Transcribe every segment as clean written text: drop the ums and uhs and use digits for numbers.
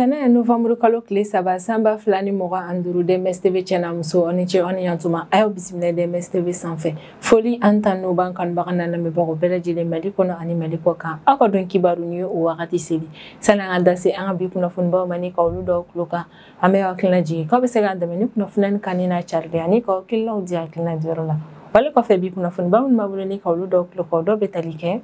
Tana November kalo kile saba samba filani moga anduru DMS-TV channel muso oni che oni yantuma ayo bisimila DMS-TV sanfɛ foli anta no ban kan bagana na mebako belaji mali kono ani mali ko kan ako don kibaru ni o wakati seli sana anda se an bi kuna fun ba mani ka olu do kloka ame wakilna ji ko be se ga ndame ni kuna funan kanina charde ani ko kilno di akilna dirola wala ko fe bi kuna fun ba mun mabulo ni ka olu do kloka do betalike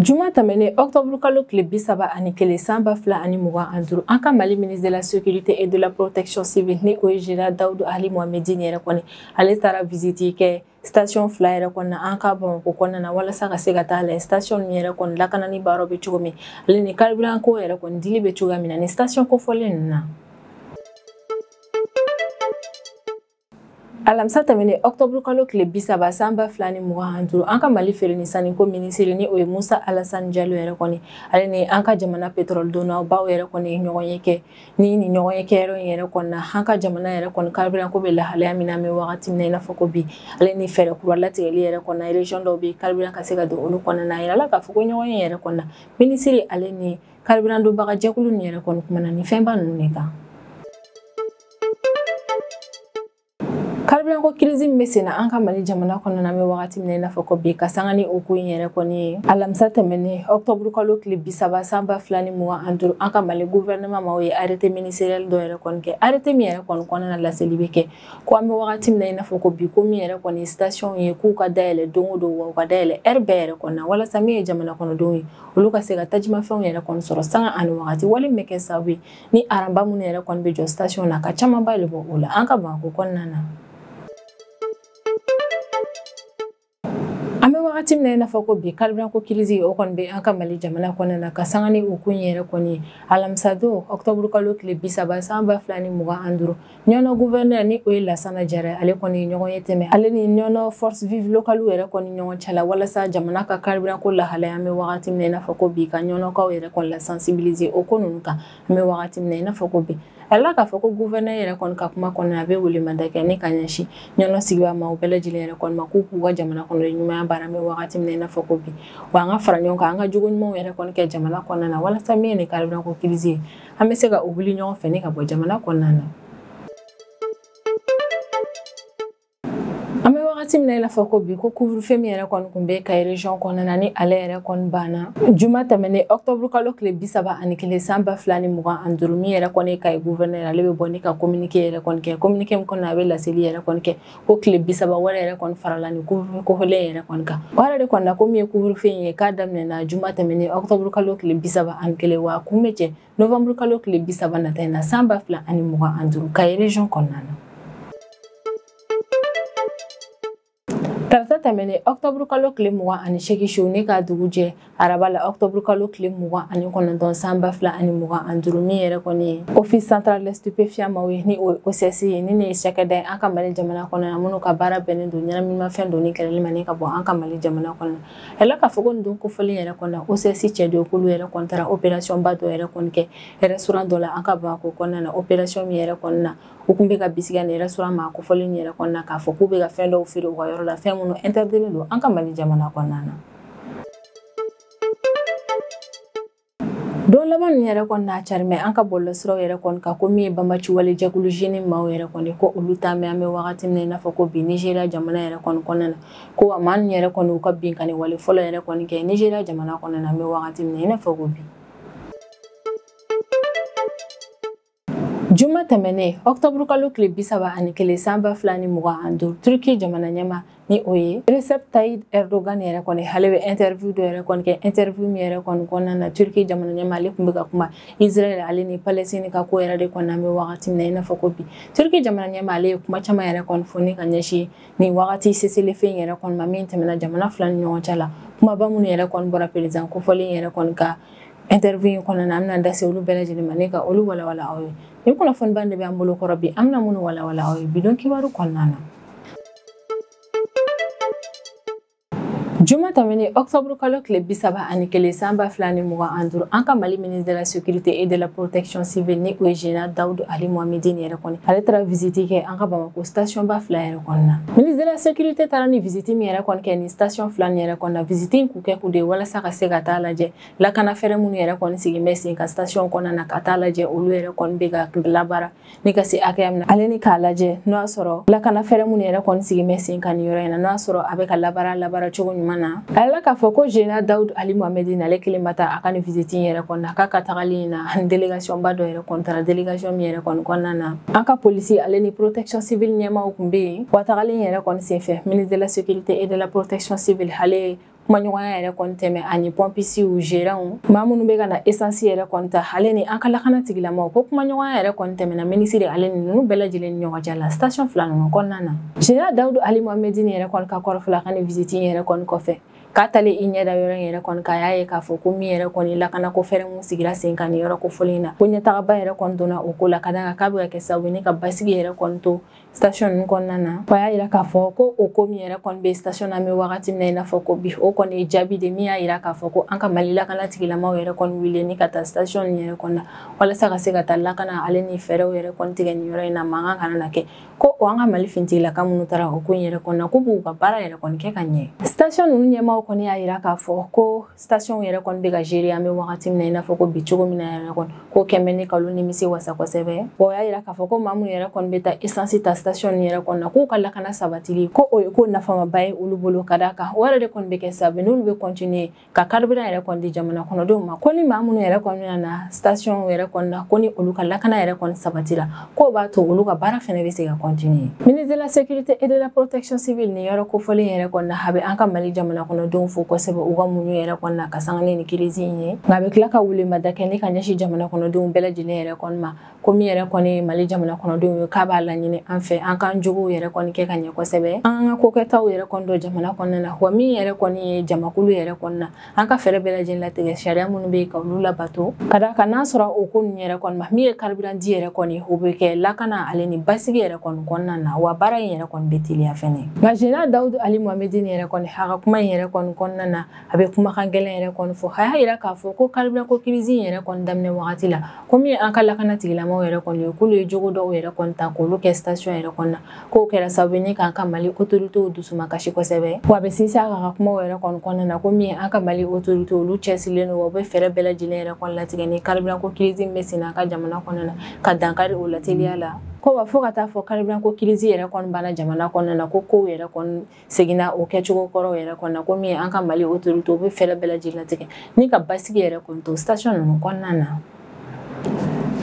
Juma tamene octobre kalo kile bisaba ani kele samba fla ani muga anduru anka mali ministre de la sécurité et de la protection civile ni Ojira Daoudou Ali Mohamedi ni rekoni ale tara visite ke station fla rekona anka bon ko konna na wala saka sega tala station ni rekon la kanani baro be chugumi ale ni carburant ko rekon dili be chugami na ni station ko folen na Alamsa tamene octobre kalo kile bisaba samba flani muga anduru anka mali fere ni sani ko ministre ni o Musa Alassane Diallo yere koni ale ni anka jamana petrol dona ba yere koni nyoyeke ni nyoyeke yere konna anka jamana yere koni carburant ko be la hale amina me wakati ne na foko bi ale ni fere ko la tele yere konna region do bi carburant ka sega do olu konna na yela ka foko nyoyen yere konna ministre ale ni carburant do baga jakulu ni yere koni kuma na ni femba nuneka Carburant ko crise mesena anka mali jamana kono na me wakati mne na foko bi kasangani oku yere koni alamsa temene octobre kalo kile bisaba samba flani muwa anduru anka mali gouvernement mawe arrêté ministériel do yere konke arrêté mi yere kon kona na la selibeke ko am wakati mne na foko bi ko mi yere koni station ye ku ka daele dongo do wa ka daele RBR kona wala sami jamana kono do uluka sega tajima fen yere kon soro sanga an wakati wali meke sawi ni aramba mun yere kon be jo station na ka chama ba lebo ula anka ba ko konna na Ame wakati mna ina foko bi carburant ko kilizi okon be anka mali jamana kona na kasangani ukunyere koni alamsado octobre kalo kile bisaba samba flani muga anduru nyono gouverneur ni oila sana jara ale koni nyogo yeteme ale ni nyono force vive localu yere koni nyogo chala wala sa jamana ka carburant ko la hala ame wakati mna ina foko bi ka nyono ka yere kon la sensibiliser okonunuka ame wakati mna ina foko bi ala ka foko gouverneur yere kon ka kuma kona be wuli mandake ni kanyashi nyono sigwa ma obele jile yere kon makuku wa jamana kono nyuma barame wakati mna ina foko bi wanga faranyonka anga jugun mo yere kon ke jamana kona na wala sa mi ni carburant ko kilizi amesega obuli nyon fene ka bo jamana kona na Ame wakati mna ila foko bi ko couvre-feu mi yere kon kumbe ka region kona na ni ale yere kon bana juma tamene octobre kalo kile bisaba ani kile samba flani muga anduru mi yere kon ka gouverneur ale be boni ka communiquer yere kon ke communiquer m kon na be la seli yere kon ke ko kile bisaba wala yere kon faralani couvre ko hole yere kon ka wala de kon na ko mi couvre-feu ye ka damne na juma tamene octobre kalo kile bisaba an kile wa kumeje novembre kalo kile bisaba na tena samba fla ani muga anduru ka region kona na Tarata tamene octobre kalo kile muga ani sheki shoni ka duguje arabala octobre kalo kile muga ani kono don samba fla ani muga anduru mi yere koni office central de stupéfiant mawe ni o CSI ni ne shakada aka mali jamana kono na munu ka bara benen do nyana mi ma fen do ni kele mani ka bo aka mali jamana kono ela ka fogo ndun ko foli yere kono o CSI chedo ko lu yere kontara opération ba do yere konke restaurant do la aka ba ko kono na opération mi yere kono ukumbe ka bisiga ne restaurant ma ko foli yere kono ka fo kube ka fen do firi o yoro la fen no interdit do anka mali jamana konna na don laban yere konna charme anka bollo sro yere kon ka ko mi bamba ci wali jagulu jeni ma yere kon ko uluta me ame wakati ne na fako bi Nigeria jamana yere kon konna na ko man yere kon ko bin kan wali folo yere kon ke Nigeria jamana konna na me wakati ne na fako bi Juma tamene octobre kalo kile bisaba ani kile samba flani muga andur Turki jamana nyama ni oye Recep Tayyip Erdogan yere kon halewe interview do yere kon ke interview mi yere kon konna na Turki jamana nyama le kumbe ka kuma Israel ali ni Palestine ka ko yere de kon na me wakati ne na fako bi Turki jamana nyama le kuma chama yere kon foni kanyashi ni wakati sesele fe yere kon ma min tamena jamana flani nyon chala kuma ba mun yere kon bora president ko foli yere kon ka interview kon na amna ndase ulu belaji ni manika ulu wala oy ni kuna fon bande be ambulo ko rabbi amna munu wala oy bidon kibaru kon nana Juma tɛmɛnen octobre kalo tile 31 san 2025 an ka Mali ministre de la sécurité et de la protection civile ni o ye général Daoud Ali Mohamedine yɛrɛ kɔni ale taara visite kɛ an ka Bamako station ba fila yɛrɛ kɔnɔna. Ministre de la sécurité taara ni visite min yɛrɛ kɔni kɛ ni station fila ni yɛrɛ kɔnɔna. Visite in kun kɛ kun de walasa ka se ka taa lajɛ lakana fɛrɛ minnu yɛrɛ kɔni sigin bɛ sen ka station kɔnɔna ka taa lajɛ olu yɛrɛ kɔni bɛ ka labara ni ka se hakɛya min na ale ni k'a lajɛ n'o y'a sɔrɔ lakana fɛrɛ minnu yɛrɛ kɔni sigin bɛ sen ka ni yɔrɔ in na n'o y'a sɔrɔ a bɛ ka labara cogo ɲuman na. A yɛlɛla k'a fɔ ko général Daoud Ali Mohamedine ale kelen ba taa a ka ni visite in yɛrɛ kɔnɔna k'a ka tagali in na délégation ba dɔ yɛrɛ kɔni taara délégation min yɛrɛ kɔni kɔnɔna na an ka polisi ale ni protection civile ɲɛmaaw kun bɛ yen wa tagali in yɛrɛ kɔni senfɛ ministre de la sécurité et de la protection civile ale kumaɲɔgɔnya yɛrɛ kɔni tɛmɛ ani pompisiw gérants maa minnu bɛ ka na essence yɛrɛ kɔni ta ale ni an ka lakana tigilamaw ko kumaɲɔgɔnya yɛrɛ kɔni tɛmɛna ministre ale ni ninnu bɛɛ lajɛlen ni ɲɔgɔn cɛ la station fila ninnu kɔnɔna na. Général Daoud Ali Mohamedine yɛrɛ kɔni ka kɔrɔfɔla a ka ni visite in yɛrɛ kɔni kɔfɛ k'a talen i ɲɛda yɔrɔ in yɛrɛ kɔni k'a y'a ye k'a fɔ ko min yɛrɛ kɔni lakana ko fɛrɛ mun sigira sen kan ni yɔrɔ kofɔlen in na ko ɲɛtagaba yɛrɛ kɔni donna o ko la ka d'a kan k'a bɛ ka kɛ sababu ye ni ka basigi yɛrɛ kɔni to station ninnu kɔnɔna na. Wa y'a yira k'a fɔ ko o ko min yɛrɛ kɔni bɛ station na an bɛ wagati min na i n'a fɔ ko bi o kɔni ye jaabi de min y'a yira k'a fɔ ko an ka Mali lakana tigilamaw yɛrɛ kɔni wuli ni ka taa station nin yɛrɛ kɔnɔna walasa ka se ka taa lakana ale ni fɛrɛw yɛrɛ kɔni tigɛ nin yɔrɔ in na mankan kana na kɛ ko o an ka Mali fintigilaka minnu taara o ko in yɛrɛ kɔnɔna ko b'u ka baara yɛrɛ kɔni kɛ ka ɲɛ. Station ninnu ɲɛmaaw kɔni y'a yira k'a fɔ ko station yɛrɛ kɔni bɛ ka gérer an bɛ wagati min na i n'a fɔ ko bi cogo min na yɛrɛ kɔni ko kɛmɛ ni kalo nimisi wasa kosɛbɛ. O y'a yira k'a fɔ ko maa minnu yɛrɛ kɔni bɛ taa essence ta station nin yɛrɛ kɔnɔna k'u ka lakana sabatili ko o ye ko nafamaba ye olu bolo ka d'a kan o yɛrɛ de kɔni bɛ kɛ sababu n'olu bɛ continuer ka carburant yɛrɛ kɔni di jamana kɔnɔdenw ma ko ni maa minnu yɛrɛ kɔni bɛna na station yɛrɛ kɔnɔna ko ni olu ka lakana yɛrɛ kɔni sabatira k'o b'a to olu ka baara fɛnɛ bɛ se ka continuer. Ministre de la sécurité et de la protection civile ni yɔrɔ kofɔlen yɛrɛ kɔnɔna a bɛ an ka Mali jamana kɔnɔdenw fo kosɛbɛ u ka muɲu yɛrɛ kɔnɔna ka sanga ni crise in ye nka a bɛ tila ka wulemada kɛ ni ka ɲɛsin jamana kɔnɔdenw bɛɛ lajɛlen yɛrɛ kɔni ma ko min yɛrɛ kɔni Mali jamana kɔnɔdenw ye k'a b'a laɲini an fɛ an k'an jogow yɛrɛ kɔni kɛ ka ɲɛ kosɛbɛ an ka kokɛtaw yɛrɛ kɔni don jamana kɔnɔna na wa min yɛrɛ kɔni ye jamakulu yɛrɛ kɔnɔna an ka fɛɛrɛ bɛɛ lajɛlen latigɛ sariya minnu bɛ yen ka olu labato ka d'a kan n'a sɔrɔ o ko ninnu yɛrɛ kɔni ma min ye carburant di yɛrɛ kɔni o bɛ kɛ lakana ale ni basigi yɛrɛ kɔni kɔnɔna na wa baara in yɛrɛ kɔni bɛ teliya fɛnɛ. Nka général Daoud Ali Mohamedine yɛrɛ kɔni a ka kuma in yɛrɛ kɔni kɔnɔna na a bɛ kumakan gɛlɛn yɛrɛ kɔni fɔ a y'a yira k'a fɔ ko carburant ko crise in yɛrɛ kɔni daminɛ wagati la ko min ye an ka lakana tigilamaw yɛrɛ kɔni ye k'olu ye jogo dɔw yɛrɛ kɔni ta k'olu kɛ station yɛrɛ kɔnɔna k'o kɛra sababu ye k'an ka Mali autorités dusuma kasi kosɛbɛ wa a bɛ sinsin a ka kumaw yɛrɛ kɔni kɔnɔna na ko min ye an ka Mali autorités olu cɛsirilen don wa u bɛ fɛɛrɛ bɛɛ lajɛlen yɛrɛ kɔni latigɛ ni carburant ko crise in bɛ sen na an ka jamana kɔnɔna na ka dankari o la teliya la ko wa fo ka taa fɔ carburant ko crise yɛrɛ kɔni banna jamana kɔnɔna na ko kow yɛrɛ kɔni seginna o kɛcogo kɔrɔw yɛrɛ kɔnɔna ko min ye an ka Mali autorités u bɛ fɛɛrɛ bɛɛ lajɛlen latigɛ ni ka basigi yɛrɛ kɔni to station ninnu kɔnɔna na.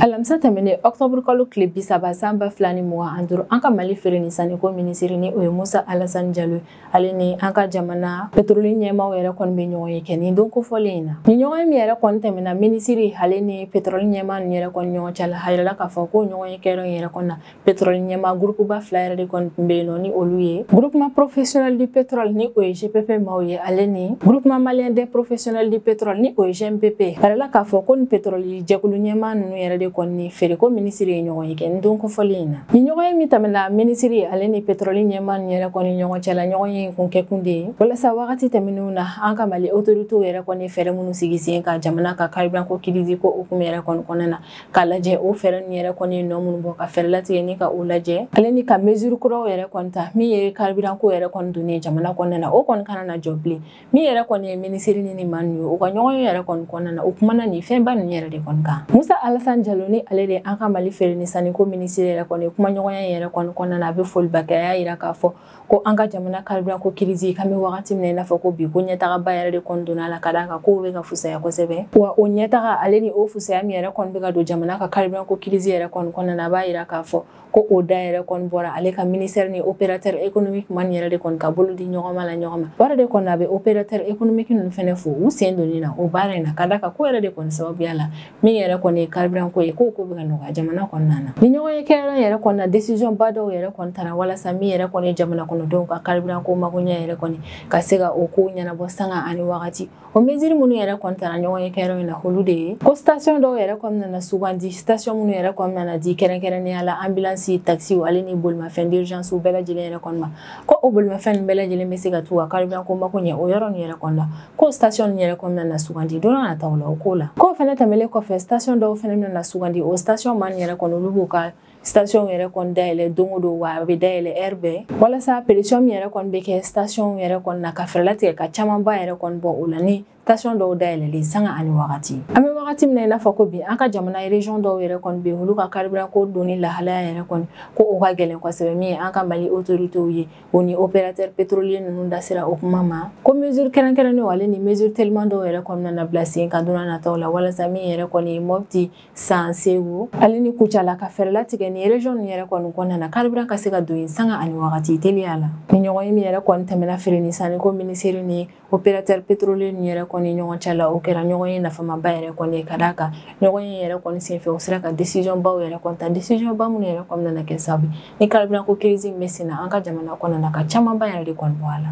Alamisa tɛmɛnen octobre kalo tile 30 san 2025 an ka Mali feere ni saniko ministre ni o ye Musa Alassane Diallo ale ni an ka jamana pétrole ɲɛmaaw yɛrɛ kɔni bɛ ɲɔgɔn ye kɛ nin don kofɔlen in na. Ni ɲɔgɔn ye min yɛrɛ kɔni tɛmɛna ministre ale ni pétrole ɲɛmaa ninnu yɛrɛ kɔni ɲɔgɔn cɛ la a yirala k'a fɔ ko ɲɔgɔn ye kɛyɔrɔ in yɛrɛ kɔni na pétrole ɲɛmaa groupe ba fila yɛrɛ de kɔni tun bɛ yen nɔ ni olu ye groupement professionnel du pétrole ni o ye GPP maaw ye ale ni groupement malien des professionnels du pétrole ni o ye GMPP a yirala k'a fɔ ko ni pétrole jɛkulu ɲɛmaa ninnu yɛrɛ de kɔni feere ko ministre ye ɲɔgɔn ye kɛ nin don kofɔlen in na. Ni ɲɔgɔn ye min tɛmɛna ministre ale ni pétrole ɲɛmaa ninnu yɛrɛ kɔni ɲɔgɔn cɛ la ɲɔgɔn ye kun kɛ kun de ye walasa wagati tɛmɛnenw na an ka Mali autorités yɛrɛ kɔni fɛɛrɛ minnu sigi sen ka jamana ka carburant ko crise ko hukumu yɛrɛ kɔni kɔnɔna na k'a lajɛ o fɛɛrɛ ninnu yɛrɛ kɔni ye nɔ minnu bɔ ka fɛɛrɛ latigɛ ni ka o lajɛ ale ni ka mesure kuraw yɛrɛ kɔni ta min ye carburant ko yɛrɛ kɔni donnen jamana kɔnɔna na o kɔni kana na jɔ bilen min yɛrɛ kɔni ye ministre ni maa ninnu ye u ka ɲɔgɔn ye yɛrɛ kɔni kɔnɔna na o kumana nin fɛnba ninnu yɛrɛ de kɔni kan. Musa Alassane Diallo ni ale de an ka Mali feere ni saniko ministre yɛrɛ kɔni kuma ɲɔgɔnya yɛrɛ kɔni kɔnɔna na a bɛ foliba kɛ a y'a yira k'a fɔ ko an ka jamana carburant ko crise kan bɛ wagati min na i n'a fɔ ko bi ko ɲɛtagaba yɛrɛ de kɔni donna a la ka d'a kan kow bɛ ka fusaya kosɛbɛ wa o ɲɛtaga ale ni o fusaya min yɛrɛ kɔni bɛ ka don jamana ka carburant ko crise yɛrɛ kɔni kɔnɔna na a b'a yira k'a fɔ ko o da yɛrɛ kɔni bɔra ale ka ministère ni opérateur économique man yɛrɛ de kɔni ka bolo di ɲɔgɔn ma la ɲɔgɔn ma baara de kɔni a bɛ opérateur économique ninnu fɛnɛ fo u sen donni na o baara in na ka d'a kan ko yɛrɛ de kɔni sababuya la min yɛrɛ kɔni ye carburant ko ye ko bɛ ka nɔgɔya jamana kɔnɔna na. Ni ɲɔgɔn ye kɛyɔrɔ yɛrɛ kɔni na décision ba dɔw yɛrɛ kɔni taara walasa min yɛrɛ kɔni ye jamana kɔnɔdenw ka carburant ko magoɲɛ yɛrɛ kɔni ka se ka o ko ɲɛnabɔ sanga ani wagati o mesure minnu yɛrɛ kɔni taara ɲɔgɔn ye kɛyɔrɔ in na olu de ye ko station dɔw yɛrɛ kɔni nana sugandi station minnu yɛrɛ kɔni nana di kɛrɛnkɛrɛnnenya la ambulance essence taxi ale ni bolimafɛn d'urgence bɛɛ lajɛlen yɛrɛ kɔnɔna ko o bolimafɛn bɛɛ lajɛlen bɛ se ka to ka carburant ko mako ɲɛ o yɔrɔ nin yɛrɛ kɔnɔna ko station nin yɛrɛ kɔnɔna na sugandi don na taw la o ko la ko fɛnɛ tɛmɛlen kɔfɛ station dɔw fɛnɛ bɛna sugandi o station man yɛrɛ kɔnɔ olu b'u ka station yɛrɛ kɔnɔ dayɛlɛ don o don wa a bɛ dayɛlɛ heure bɛɛ walasa pression min yɛrɛ kɔnɔ bɛ kɛ station yɛrɛ kɔnɔ na ka fɛɛrɛ latigɛ ka camanba yɛrɛ kɔnɔ bɔ o la ni station dɔw dayɛlɛlen sanga ani wagati an bɛ wagati min na i n'a fɔ ko bi an ka jamana region dɔw yɛrɛ kɔnɔ bɛ olu ka carburant ko donni lahalaya yɛrɛ kɔnɔ ko o ka gɛlɛn kosɛbɛ min ye an ka Mali autorités ye o ni opérateur pétrolier ninnu da sera o kuma ma ko mesure kɛrɛnkɛrɛnnenw ale ni mesure tellement dɔw yɛrɛ kɔnɔna na bila sen kan don nataw la walasa min yɛrɛ kɔni ye Mopti San Segu ale ni Kucala ka fɛɛrɛ latigɛ ni region nin yɛrɛ kɔni kɔnɔna na carburant ka se ka don yen sanga ani wagati teliya la ni ɲɔgɔn ye min yɛrɛ kɔni tɛmɛna feere ni sanni ko ministère ni opérateur pétrolier ni yɛrɛ kɔni ɲɔgɔn cɛ la o kɛra ɲɔgɔn ye nafamaba yɛrɛ kɔni ye ka d'a kan ɲɔgɔn ye yɛrɛ kɔni senfɛ o sera ka décision baw yɛrɛ kɔni ta décision ba minnu yɛrɛ kɔni nana kɛ sababu ni carburant ko crise min bɛ sen na an ka jamana kɔnɔna na ka camanba yɛrɛ de kɔni bɔ a la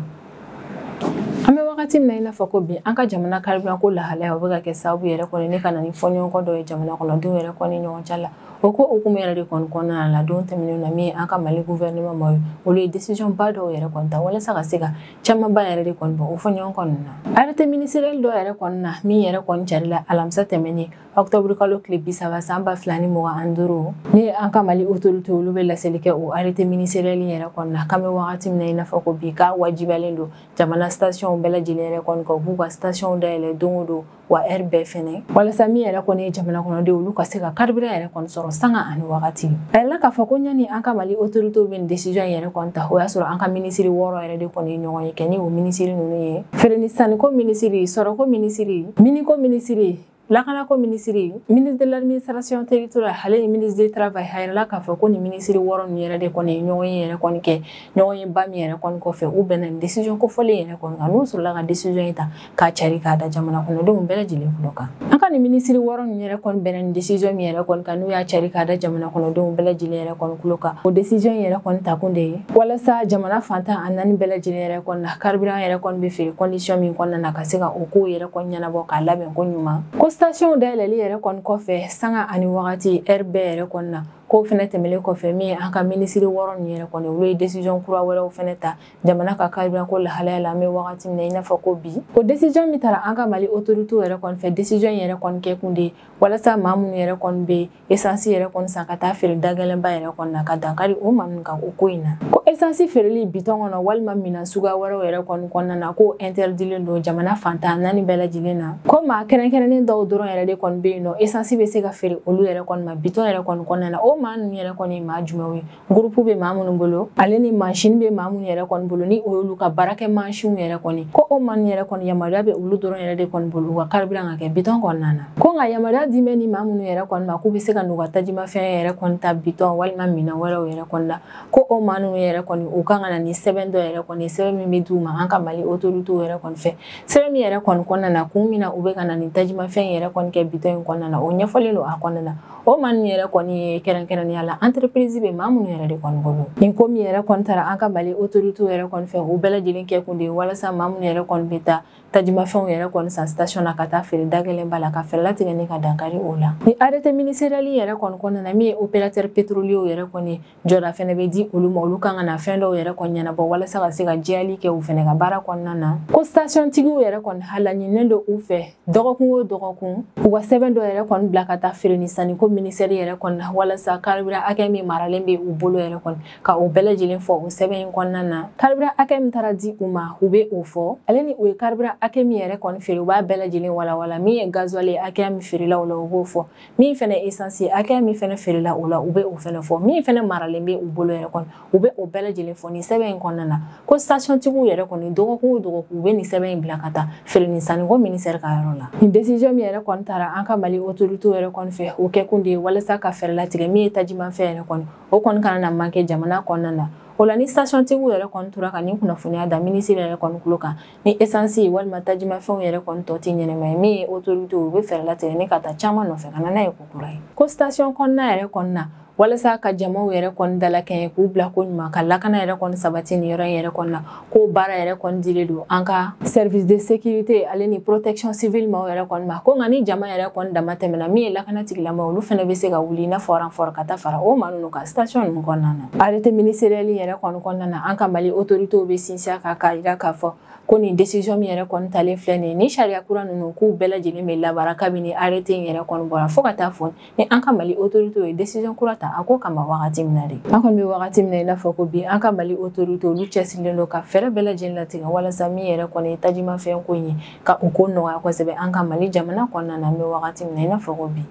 an bɛ wagati min na i n'a fɔ ko bi an ka jamana carburant ko lahalaya o bɛ ka kɛ sababu yɛrɛ kɔni ne ka na ni fɔɲɔgɔnkɔ dɔ ye jamana kɔnɔdenw yɛrɛ kɔni ɲɔgɔn cɛ la o ko hukumu yɛrɛ de kɔni kɔnɔna la don tɛmɛnenw na min ye an ka Mali gouvernement ma ye olu ye décision ba dɔw yɛrɛ kɔni ta walasa ka se ka camanba yɛrɛ de kɔni bɔ o fɔɲɔgɔnkɔ ninnu na arrêté ministériel dɔ yɛrɛ kɔni na min yɛrɛ kɔni carila alamisa tɛmɛnen octobre kalo tile 30 san 2025 ni an ka Mali autorité olu bɛ laseli kɛ o arrêté ministériel yɛrɛ kɔni na kan bɛ wagati min na i n'a fɔ ko bi k'a wajibiyalen don jamana station bɛɛ lajɛlen yɛrɛ kɔni kan u b'u ka station dayɛlɛ don o don wa heure bɛɛ fɛnɛ walasa min yɛrɛ kɔni ye jamana kɔnɔdenw olu ka se ka carburant yɛrɛ kɔni sɔrɔ sanga ani wagati a yɛlɛla k'a fɔ ko ɲani an ka Mali autorité bɛ nin décision yɛrɛ kɔni ta o y'a sɔrɔ an ka ministre 6 yɛrɛ de kɔni ye ɲɔgɔn ye kɛ ni o ministre ninnu ye feere ni sanni ko ministre sɔrɔko ministre miniko ministre lakana ko ministre de l'administration territoriale ale ni ministre du travail a yɛrɛla k'a fɔ ko ni ministre 6 nin yɛrɛ de kɔni ye ɲɔgɔn ye yɛrɛ kɔni kɛ ɲɔgɔn ye ba min yɛrɛ kɔni kɔfɛ u bɛnna ni décision kofɔlen yɛrɛ kɔni kan n'u sɔrɔla ka décision in ta k'a cari k'a da jamana kɔnɔdenw bɛɛ lajɛlen kulo kan an ka ni ministre 6 nin yɛrɛ kɔni bɛnna ni décision min yɛrɛ kɔni kan n'u y'a cari k'a da jamana kɔnɔdenw bɛɛ lajɛlen yɛrɛ kɔni kulo kan o décision yɛrɛ kɔni takun de ye walasa jamana fantan a naani bɛɛ lajɛlen yɛrɛ kɔni na carburant yɛrɛ kɔni bɛ feere condition min kɔnɔna na ka se ka o ko yɛrɛ kɔni ɲɛnabɔ k'a labɛn ko ɲuman ko station dayɛlɛli yɛrɛ kɔni kɔfɛ sanga ani wagati heure bɛɛ yɛrɛ kɔni na ko fɛnɛ tɛmɛlen kɔfɛ min ye an ka ministre 6 nin yɛrɛ kɔni olu ye décision kura wɛrɛw fɛnɛ ta jamana ka carburant ko lahalaya la an bɛ wagati min na i n'a fɔ ko bi o décision min taara an ka Mali autorité yɛrɛ kɔni fɛ décision yɛrɛ kɔni kɛ kun de walasa maa minnu yɛrɛ kɔni bɛ essence yɛrɛ kɔni san ka taa feere dagɛlɛnba yɛrɛ kɔni na ka dankari o maa minnu kan o ko in na ko essence feereli bitɔn kɔnɔ walima minan suguya wɛrɛw yɛrɛ kɔni kɔnɔna na ko interdilen don jamana fantan naani bɛɛ lajɛlen na ko maa kɛrɛnkɛrɛnnen dɔw dɔrɔn yɛrɛ de kɔni bɛ yen nɔ essence bɛ se ka feere olu yɛrɛ kɔni ma bitɔn yɛrɛ kɔni kɔnɔna na o maa ninnu yɛrɛ kɔni ye maa jumɛnw ye groupe bɛ maa minnu bolo ale ni machine bɛ maa minnu yɛrɛ kɔni bolo ni o y'olu ka baarakɛ machine yɛrɛ kɔni ko o maa ninnu yɛrɛ kɔni yamaruya bɛ olu dɔrɔn yɛrɛ de kɔni bolo u ka carburant ka kɛ bitɔn kɔnɔna na ko nka yamaruya di bɛ ni maa minnu yɛrɛ kɔni ma k'u bɛ se ka n'u ka tajimafɛn yɛrɛ kɔni ta bitɔn walima minɛn wɛrɛw yɛrɛ kɔni la ko o maa ninnu yɛrɛ kɔni u kan ka na ni sɛbɛn dɔ yɛrɛ kɔni sɛbɛn min bɛ d'u ma an ka Mali autorité yɛrɛ kɔni fɛ sɛbɛn min yɛrɛ kɔni kɔnɔna na kun min na u bɛ ka na ni tajimafɛn yɛrɛ kɔni kɛ bitɔn in kɔnɔna na o ɲɛfɔlen don a kɔnɔna na o maa ninnu yɛrɛ kɔni ye kɛrɛnkɛrɛnnenya la entreprise bɛ maa minnu yɛrɛ de kɔni bolo nin ko min yɛrɛ kɔni taara an ka Mali autorité yɛrɛ kɔni fɛ u bɛɛ lajɛlen kɛ kun de ye walasa maa minnu yɛrɛ kɔni bɛ taa tajimafɛnw yɛrɛ kɔni san station na ka taa feere dagɛlɛnba la ka fɛɛrɛ latigɛ ni ka dankari o la ni arrêté ministériel yɛrɛ kɔni kɔnɔna na min ye opérateur pétrolier yɛrɛ kɔni jɔda fɛnɛ bɛ di olu ma olu kan ka na fɛn dɔw yɛrɛ kɔni ɲɛnabɔ walasa ka se ka jɛyali kɛ u fɛnɛ ka baara kɔnɔna na ko station tigiw yɛrɛ kɔni halaɲinen don u fɛ dɔgɔkun o dɔgɔkun u ka sɛbɛn dɔ yɛrɛ kɔni bila ka taa feere ni sanni ko ministère yɛrɛ kɔni na walasa carburant hakɛ min maralen bɛ u bolo yɛrɛ kɔni ka o bɛɛ lajɛlen fɔ o sɛbɛn in kɔnɔna na carburant hakɛ min taara di u ma u bɛ o fɔ ale ni o ye carburant hakɛ min yɛrɛ kɔni feere u b'a bɛɛ lajɛlen walawala min ye gasoil ye hakɛya min feerela o la u b'o fɔ min fɛnɛ essence ye hakɛya min fɛnɛ feerela o la u bɛ o fɛnɛ fɔ min fɛnɛ maralen bɛ u bolo yɛrɛ kɔni u bɛ o bɛɛ lajɛlen fɔ ni sɛbɛn in kɔnɔna na ko station tigiw yɛrɛ kɔni dɔgɔkun o dɔgɔkun u bɛ nin sɛbɛn in bila ka taa feere ni sanni ko ministère ka yɔrɔ la nin décision min yɛrɛ kɔni taara an ka Mali autorité yɛrɛ kɔni fɛ o kɛ kun de ye walasa ka fɛɛrɛ latigɛ min ye tajimafɛn yɛrɛ kɔni o kɔni kana na manquer jamana kɔnɔna na o la ni station tigiw yɛrɛ kɔni tora ka nin kunnafoniya da ministre yɛrɛ kɔni kulo kan ni essence ye walima tajimafɛnw yɛrɛ kɔni tɔ tɛ ɲɛnɛma ye min ye autorité u bɛ fɛɛrɛ latigɛ ni ka taa caman nɔfɛ ka na n'a ye ko kura ye ko station kɔnɔna yɛrɛ kɔni na walasa ka jamaw yɛrɛ kɔni dalakɛɲɛ k'u bila ko ɲuman ka lakana yɛrɛ kɔni sabati ni yɔrɔ yɛrɛ kɔni na ko baara yɛrɛ kɔni dilen don an ka service de sécurité ale ni protection civile ma yɛrɛ kɔni ma ko nka ni jama yɛrɛ kɔni dama tɛmɛna min ye lakana tigilama olu fana bɛ se ka wuli i n'a fɔ renfort ka taa fara o maa ninnu ka station ninnu kɔnɔna na arrêté ministériel yɛrɛ kɔni kɔnɔna na an ka Mali autorités bɛ sinsin kan k'a jira k'a fɔ ko nin décision min yɛrɛ kɔni talen filɛ nin ye ni sariya kura ninnu k'u bɛɛ lajɛlen bɛ labaara kabini arrêté in yɛrɛ kɔni bɔra fo ka taa fɔ ni an ka Mali autorités ye décision kura ta a ko kama wagati min na de an kɔni bɛ wagati min na i n'a fɔ ko bi an ka Mali autorités olu cɛsirilen don ka fɛɛrɛ bɛɛ lajɛlen latigɛ walasa min yɛrɛ kɔni ye tajimafɛn ko in ye ka o ko nɔgɔya kosɛbɛ an ka Mali jamana kɔnɔna na an bɛ wagati min na i n'a fɔ ko bi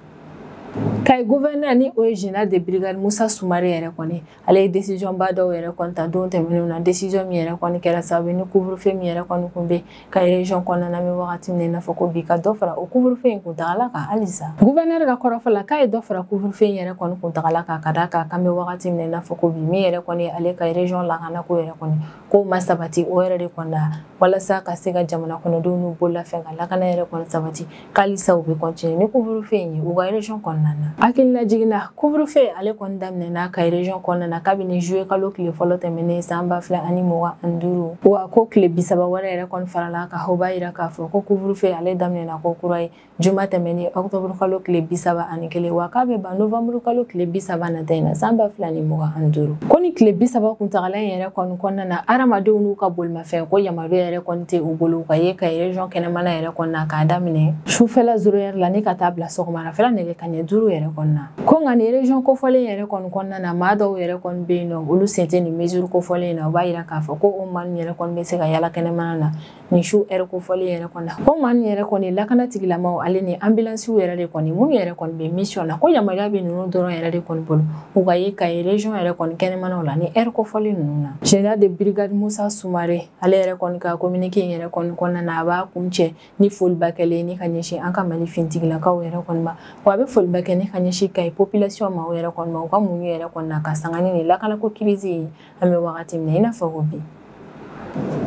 Kay gouverneur ni o général de brigade Moussa Soumare yɛrɛ kɔni ale ye décision ba dɔw yɛrɛ kɔni ta don tɛmɛnenw na décision min yɛrɛ kɔni kɛra sababu ni couvre-feu min yɛrɛ kɔni kun bɛ ka région kɔnɔna na bɛ wagati min na i n'a fɔ ko bi ka dɔ fara o couvre-feu in kuntagala kan halisa gouverneur ka kɔrɔfɔ la k'a ye dɔ fara couvre-feu in yɛrɛ kɔni kuntagala kan ka d'a kan k'an bɛ wagati min na i n'a fɔ ko bi min yɛrɛ kɔni ale ka région lakana ko yɛrɛ kɔni ko ma sabati o yɛrɛ de kɔni na walasa ka se ka jamana kɔnɔdenw n'u bololafɛn ka lakana yɛrɛ kɔni sabati k'halisa u bɛ continuer ni couvre-feu in ye u ka région kɔnɔna na hakilina jiginna couvre-feu ale kɔni daminɛna ka région kɔnɔna na kabini juillet kalo tile fɔlɔ tɛmɛnen san 2025 wa ko tile 30 wɛrɛ yɛrɛ kɔni farala ka o b'a yira k'a fɔ ko couvre-feu ale daminɛna ko kura ye juma tɛmɛnen octobre kalo tile 31 wa k'a bɛ ban novembre kalo tile 30 nata in na san 2025 ko ni tile 30 kuntagala in yɛrɛ kɔni kɔnɔna na hadamadenw n'u ka bolimafɛn ko yamaruya yɛrɛ kɔni tɛ u bolo ka ye ka région kɛnɛmana yɛrɛ kɔnɔ na k'a daminɛ sufɛla 0 heure la ni ka taa bila sɔgɔmadafɛla nɛgɛ kaɲɛ 5 yɛrɛ kɔnɔ na ko nka ni région kofɔlen yɛrɛ kɔni kɔnɔna na maa dɔw yɛrɛ kɔni bɛ yen nɔ olu sen tɛ nin mesure kofɔlen in na o b'a yira k'a fɔ ko o maa ninnu yɛrɛ kɔni bɛ se ka yala kɛnɛmana na nin su heure kofɔlen yɛrɛ kɔnɔ na ko maa ninnu yɛrɛ kɔni lakana tigilamaw ale ni ambulance yɛrɛ de kɔni minnu yɛrɛ kɔni bɛ mission na ko yamaruya bɛ ninnu dɔrɔn yɛrɛ de kɔni bolo u ka ye ka ye région yɛrɛ kɔni kɛnɛmanaw la ni heure kofɔlen ninnu na général de brigade Moussa Soumare ale yɛrɛ kɔni ka communiqué in yɛrɛ kɔni kɔnɔna na a b'a kuncɛ ni foliba kɛlen ni ka ɲɛsin an ka Mali fintigilakaw yɛrɛ kɔni ma wa a bɛ foliba kɛ ni ka ɲɛsin ka ye population ma o yɛrɛ kɔni ma u ka muɲu yɛrɛ kɔni na ka sanga ni lakanako crise ye an bɛ wagati min na i n'a fɔ ko bi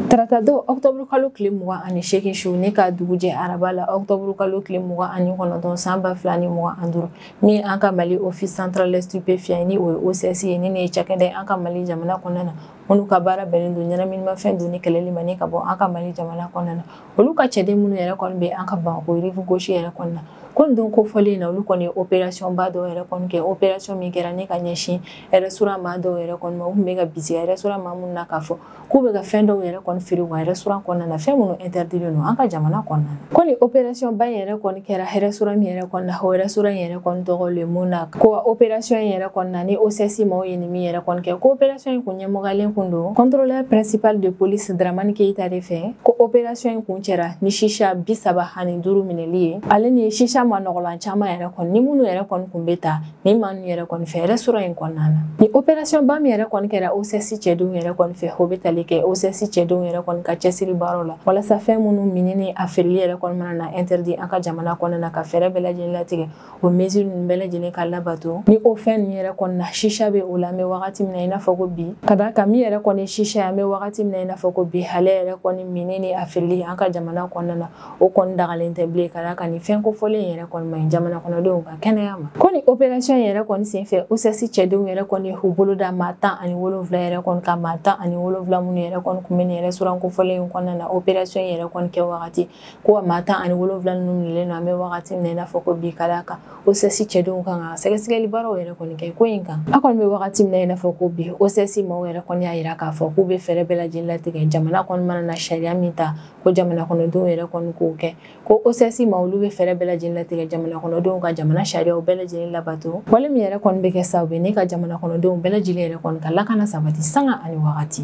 tarata don octobre kalo tile 28 su ne ka dugujɛ araba la octobre kalo tile 29 san 2025 min an ka Mali office central stupéfiant ni o ye OCS ye ni ne ye cakɛda an ka Mali jamana kɔnɔna na minnu ka baara bɛnnen don ɲɛnaminimafɛn donni kɛlɛli ma ni ka bɔ an ka Mali jamana kɔnɔna na olu ka cɛden minnu yɛrɛ kɔni bɛ an ka Bamakɔ rive gauche yɛrɛ kɔnɔna na ko nin don kofɔlen na olu kɔni ye opération ba dɔw yɛrɛ kɔni kɛ opération min kɛra ne ka ɲɛsin restaurant maa dɔw yɛrɛ kɔni ma u tun bɛ ka bisigiya restaurant maa minnu na k'a fɔ k'u bɛ ka fɛn dɔw yɛrɛ kɔni feere u ka restaurant kɔnɔna na fɛn minnu interdilen don an ka jamana kɔnɔna na ko nin opération ba in yɛrɛ kɔni kɛra restaurant min yɛrɛ kɔnɔna na o restaurant in yɛrɛ kɔni tɔgɔ le Monac ko opération in yɛrɛ kɔnɔna ni OCS maaw ye nin min yɛrɛ kɔni kɛ ko opération in kun ɲɛmɔgɔlen kun don contrôleur principal de police Dramane Keita de fɛ ko opération in kun cɛra ni shisha 35 minɛli ye ale ni shisha ma nɔgɔlan caman yɛrɛ kɔni ni minnu yɛrɛ kɔni kun bɛ ta ni maa ninnu yɛrɛ kɔni fɛ restaurant in kɔnɔna na ni opération ba min yɛrɛ kɔni kɛra OCS cɛdenw yɛrɛ kɔni fɛ o bɛ tali kɛ OCS cɛdenw yɛrɛ kɔni ka cɛsiri baaraw la walasa fɛn minnu minini a feereli yɛrɛ kɔni mana na interdit an ka jamana kɔnɔna na ka fɛɛrɛ bɛɛ lajɛlen latigɛ o mesure ninnu bɛɛ lajɛlen ka labato ni o fɛn ninnu yɛrɛ kɔni na shisha bɛ o la an bɛ wagati min na i n'a fɔ ko bi ka d'a kan min yɛrɛ kɔni shisha an bɛ wagati min na i n'a fɔ ko bi ale yɛrɛ kɔni minini a feereli an ka jamana kɔnɔna na o kɔni dagalen tɛ bilen ka d'a kan ni fɛn kofɔlen yɛrɛ kɔni ma ɲi jamana kɔnɔdenw ka kɛnɛya ma ko ni opération yɛrɛ kɔni senfɛ OCS cɛdenw yɛrɛ kɔni u bolo da maa 17 yɛrɛ kɔni ka maa 17 minnu yɛrɛ kɔni kun bɛ nin restaurant kofɔlen in kɔnɔna na opération yɛrɛ kɔni kɛ wagati ko wa maa 17 ninnu minɛlen don an bɛ wagati min na i n'a fɔ ko bi ka d'a kan OCS cɛdenw kan ka sɛgɛsɛgɛli baaraw yɛrɛ kɔni kɛ ko in kan a kɔni bɛ wagati min na i n'a fɔ ko bi OCS maaw yɛrɛ kɔni y'a yira k'a fɔ k'u bɛ fɛɛrɛ bɛɛ lajɛlen latigɛ jamana kɔni mana na sariya min ta ko jamana kɔnɔdenw yɛrɛ kɔni k'o kɛ ko OCS maaw olu bɛ fɛɛrɛ bɛɛ lajɛlen latigɛ jamana kɔnɔdenw ka jamana sariyaw bɛɛ lajɛlen labato wale min yɛrɛ kɔni bɛ kɛ sababu ye ne ka jamana kɔnɔdenw bɛɛ lajɛlen yɛrɛ kɔni ka lakana sabati sanga ani wagati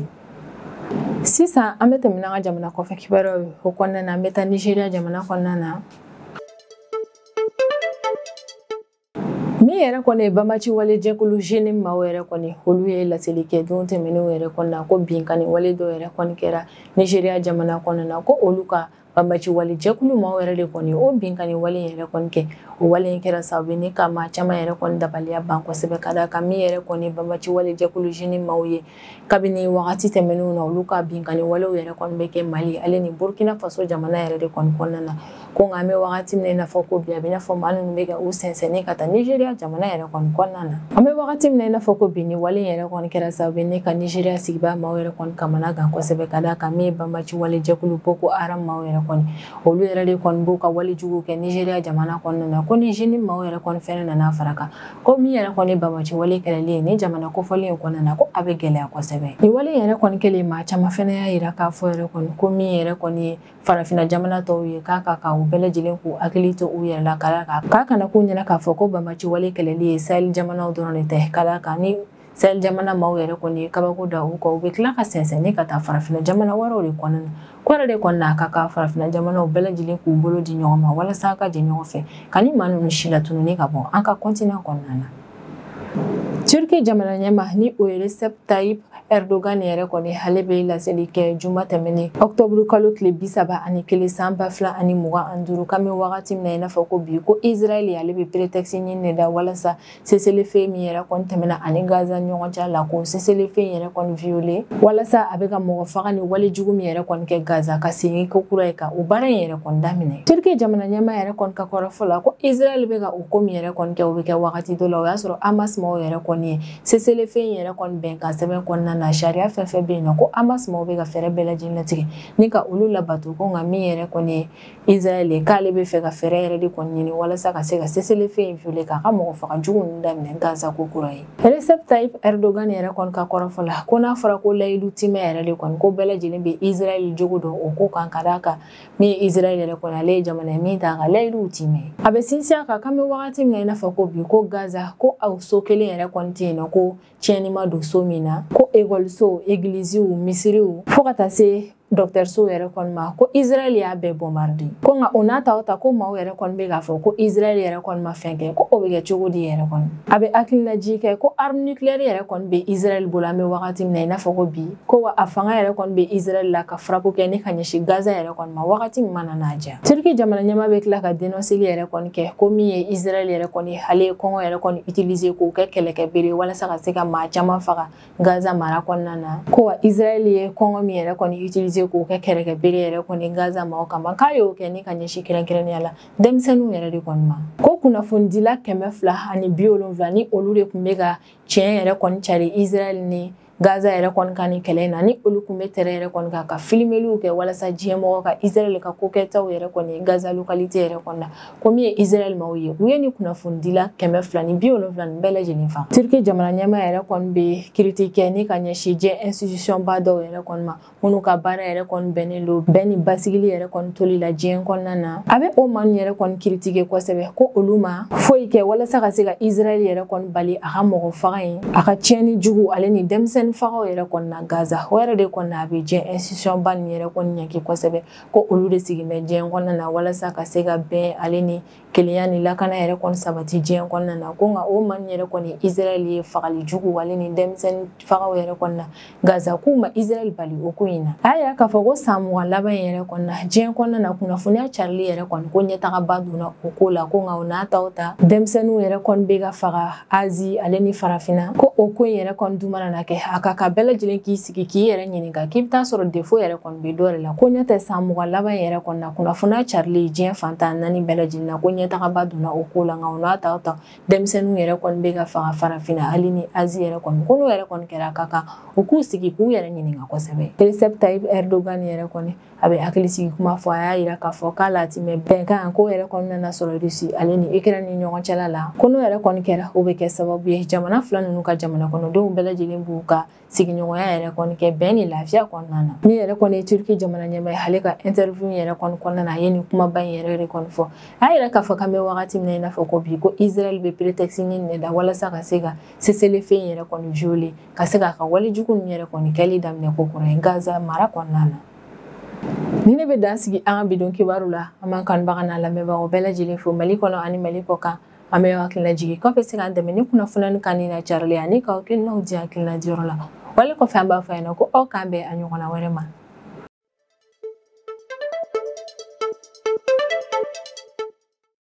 sisan an bɛ tɛmɛ n'an ka jamana kɔfɛ kibaruyaw ye o kɔnɔna na an bɛ taa Nigéria jamana kɔnɔna na min yɛrɛ kɔni ye banbaci wale jɛkulu jeune maaw yɛrɛ kɔni olu ye laseli kɛ don tɛmɛnenw yɛrɛ kɔnɔna ko binkani wale dɔw yɛrɛ kɔni kɛra Nigéria jamana kɔnɔna na ko olu ka banbaci wale jɛkulu maaw yɛrɛ de kɔni o binkani wale yɛrɛ kɔni kɛ o wale in kɛra sababu ni ka maa caman yɛrɛ kɔni dabaliya ban kosɛbɛ ka da kan min yɛrɛ kɔni banbaci wale jɛkulu jeune maaw ye kabini wagati tɛmɛnenw na olu ka binkani walew yɛrɛ kɔni bɛ kɛ Mali ale ni Burkina Faso jamana yɛrɛ de kɔni kɔnɔna na ko nka an bɛ wagati min na i n'a fɔ ko bi a bɛ i n'a fɔ maa ninnu bɛ ka u sɛnsɛnni ka taa Nigeria jamana yɛrɛ kɔni kɔnɔna na an bɛ wagati min na i n'a fɔ ko bi ni wale yɛrɛ kɔni kɛra sababu ni ka Nigeria sigibaa maaw yɛrɛ kɔni kamana gan kosɛbɛ ka da kan min ye banbaci wale jɛkulu Boko Haram maaw yɛrɛ kɔni olu yɛrɛ de kɔni b'u ka walejugu kɛ Nigeria jamana kɔnɔna na ko ni jeune maaw yɛrɛ kɔni fɛnɛ nana fara kan ko min yɛrɛ kɔni banbaci wale kɛlɛli ye ni jamana kofɔlen in kɔnɔna na ko a bɛ gɛlɛya kosɛbɛ ni wale yɛrɛ kɔni kɛlen maa caman fɛnɛ y'a yira k'a fɔ yɛrɛ kɔni ko min yɛrɛ kɔni ye farafina jamana tɔw ye k'a ka kan u bɛɛ lajɛlen k'u hakili to u yɛrɛ la k'a kana k'u ɲɛna k'a fɔ ko banbaci wale kɛlɛli ye Sahel jamanaw dɔrɔn de tɛ ka da kan ni Sahel jamana maaw yɛrɛ kɔni ye kabako da u kan u bɛ tila ka sɛnsɛnni ka taa farafina jamana wɛrɛw de kɔnɔna na ko yɛrɛ de kɔni n'a ka kan farafina jamanaw bɛɛ lajɛlen k'u bolo di ɲɔgɔn ma walasa a ka jɛ ɲɔgɔn fɛ ka ni maa ninnu si latununi ka bɔ an ka continent kɔnɔna na. Turki jamana ɲɛmaa ni o ye Recep Tayyip Erdogan yɛrɛ kɔni ale bɛ laseli kɛ juma tɛmɛnen octobre kalo tile 31 san 2025 kan bɛ wagati min na i n'a fɔ ko bi ko Israel ale bɛ prétexte ɲini de da walasa cessez-le-feu min yɛrɛ kɔni tɛmɛna ani Gaza ɲɔgɔn cɛ la ko cessez-le-feu yɛrɛ kɔni violer walasa a bɛ ka mɔgɔ faga ni wale jugu min yɛrɛ kɔni kɛ Gaza ka segin ko kura ye ka o baara in yɛrɛ kɔni daminɛ. Turki jamana ɲɛmaa yɛrɛ kɔni ka kɔrɔfɔ la ko Israel bɛ ka o ko min yɛrɛ kɔni kɛ o bɛ kɛ wagati dɔ la o y'a sɔrɔ Hamas maaw yɛrɛ kɔni ye cessez-le-feu yɛrɛ kɔni bɛn ka sɛbɛn kɔnɔna na sariya fɛn fɛn bɛ yen nɔ ko Hamas maaw bɛ ka fɛɛrɛ bɛɛ lajɛlen latigɛ ni ka olu labato ko nka min yɛrɛ kɔni ye Israel ye k'ale bɛ fɛ ka fɛɛrɛ yɛrɛ de kɔni ɲini walasa ka se ka cessez-le-feu in violer k'a ka mɔgɔ faga jugu ninnu daminɛ Gaza ko kura ye. Recep Tayyip Erdogan yɛrɛ kɔni ka kɔrɔfɔ la ko n'a fɔra ko layidu timɛ yɛrɛ de kɔni ko bɛɛ lajɛlen bɛ Israel jogo dɔn o ko kan ka d'a kan min ye Israel yɛrɛ kɔni ale ye jamana ye min t'a ka layiduw timɛ a bɛ sinsin a kan kan bɛ wagati min na i n'a fɔ ko bi ko Gaza ko aw so kelen yɛrɛ kɔni tɛ yen nɔ ko tiɲɛni ma don so min na ko ekɔlisow egiliziw misiriw fo ka taa se dɔgɔtɔrɔso yɛrɛ kɔni ma ko Israel y'a bɛɛ bombarder ko nka o n'a ta o ta ko maaw yɛrɛ kɔni bɛ k'a fɔ ko Israel yɛrɛ kɔni ma fɛn kɛ ko o bɛ kɛ cogo di yɛrɛ kɔni a bɛ hakililaji kɛ ko arme nucléaire yɛrɛ kɔni bɛ Israel bolo an bɛ wagati min na i n'a fɔ ko bi ko wa a fanga yɛrɛ kɔni bɛ Israel la ka frappe kɛ ni ka ɲɛsin Gaza yɛrɛ kɔni ma wagati min mana n'a diya Turki jamana ɲɛmaa bɛ tila ka dénonceli yɛrɛ kɔni kɛ ko min ye Israel yɛrɛ kɔni ale ye kɔngɔ yɛrɛ kɔni utiliser k'o kɛ kɛlɛkɛbere walasa ka se ka maa caman faga Gaza mara kɔnɔna na ko wa Israel ye kɔngɔ min yɛrɛ kɔni utiliser k'o kɛ kɛlɛkɛbere yɛrɛ kɔni Gaza maaw kama k'a y'o kɛ ni ka ɲɛsin kɛrɛnkɛrɛnnenya la denmisɛnninw yɛrɛ de kɔni ma ko kunnafonidila 270 ni olu de tun bɛ ka tiɲɛ yɛrɛ kɔni cari Israel ni Gaza yɛrɛ kɔni ka ni kɛlɛ in na ni olu tun bɛ terrain yɛrɛ kɔni kan ka filmeliw kɛ walasa diɲɛmɔgɔ ka Israel ka kokɛtaw yɛrɛ kɔni Gaza localité yɛrɛ kɔni na ko min ye Israel maaw ye u ye ni kunnafonidila 270 ni bɛɛ lajɛlen faga Turki jamana ɲɛmaa yɛrɛ kɔni bɛ critiquer ni ka ɲɛsin diɲɛ institution ba dɔw yɛrɛ kɔni ma minnu ka baara yɛrɛ kɔni bɛnnen don bɛn ni basigili yɛrɛ kɔni toli la diɲɛ kɔnɔna na a bɛ o maa yɛrɛ kɔni critiquer kosɛbɛ ko olu ma foyi kɛ walasa ka se ka Israel yɛrɛ kɔni bali a ka mɔgɔ faga in a ka tiɲɛni jugu ale ni denmisɛnnin fagaw yɛrɛ kɔni na Gaza o yɛrɛ de kɔni a bɛ diɲɛ institution ba nin yɛrɛ kɔni ɲɛki kosɛbɛ ko olu de sigin bɛ diɲɛ kɔnɔna na walasa ka se ka bɛn ale ni kelenya ni lakana yɛrɛ kɔni sabati diɲɛ kɔnɔna na ko nka o maa yɛrɛ kɔni Israel ye fagali jugu ale ni denmisɛnnin fagaw yɛrɛ kɔni na Gaza k'u ma Israel bali o ko in na a y'a k'a fɔ ko san 20 laban yɛrɛ kɔni na diɲɛ kɔnɔna na kunnafoniya carili yɛrɛ kɔni ko ɲɛtagaba donna o ko la ko nka o n'a ta o ta denmisɛnninw yɛrɛ kɔni bɛ ka faga Azi ale ni farafina ko o ko in yɛrɛ kɔni dun mana na kɛ a ka bɛɛ lajɛlen k'i sigi k'i yɛrɛ ɲininka k'i bɛ taa sɔrɔ défaut yɛrɛ kɔni bɛ dɔ de la ko ɲɛ tɛ san 20 laban yɛrɛ kɔni na kunnafoniya carili diɲɛ fantan naani bɛɛ lajɛlen na ko ɲɛtagaba donna o ko la nka o n'a ta o ta denmisɛnninw yɛrɛ kɔni bɛ ka faga farafina hali ni Azi yɛrɛ kɔni ko n'o yɛrɛ kɔni kɛra a ka kan u k'u sigi k'u yɛrɛ ɲininka kosɛbɛ Recep Tayyip Erdogan yɛrɛ kɔni a bɛ hakili sigi kuma fɔ a y'a yira k'a fɔ k'ale ti mɛn bɛnkan ko yɛrɛ kɔni nana sɔrɔ Rusi ale ni Ukraine ni ɲɔgɔn cɛla la ko n'o yɛrɛ kɔni kɛra o bɛ kɛ sababu ye jamana fila ninnu ka jamana kɔnɔdenw bɛɛ lajɛlen b'u ka sigiɲɔgɔnya yɛrɛ kɔni kɛ bɛn ni lafiya kɔnɔna na min yɛrɛ kɔni ye Turki jamana ɲɛmaa ye ale ka interview yɛrɛ kɔni kɔnɔna na a ye nin kumaba in yɛrɛ de kɔni fɔ a yɛrɛ k'a fɔ k'an bɛ wagati min na i n'a fɔ ko bi ko Israel bɛ prétexte ɲini de da walasa ka se ka cessez-le-feu yɛrɛ kɔni violer ka se k'a ka walejugu ninnu yɛrɛ kɔni kɛli daminɛ ko kura ye Gaza mara kɔnɔna na ni ne bɛ dan sigi an ka bidon kibaru la an b'an kanubaga n'a lamɛnbagaw bɛɛ lajɛlen fo Mali kɔnɔ ani Mali kɔ kan an bɛ hakilina jigin k'aw bɛ se k'an dɛmɛ ni kunnafoniya kan ni na carili ani k'aw hakilinaw di hakilina diyɔrɔ la wale kɔfɛ an b'a fɔ a ɲɛna ko aw k'an bɛn a ɲɔgɔnna wɛrɛ ma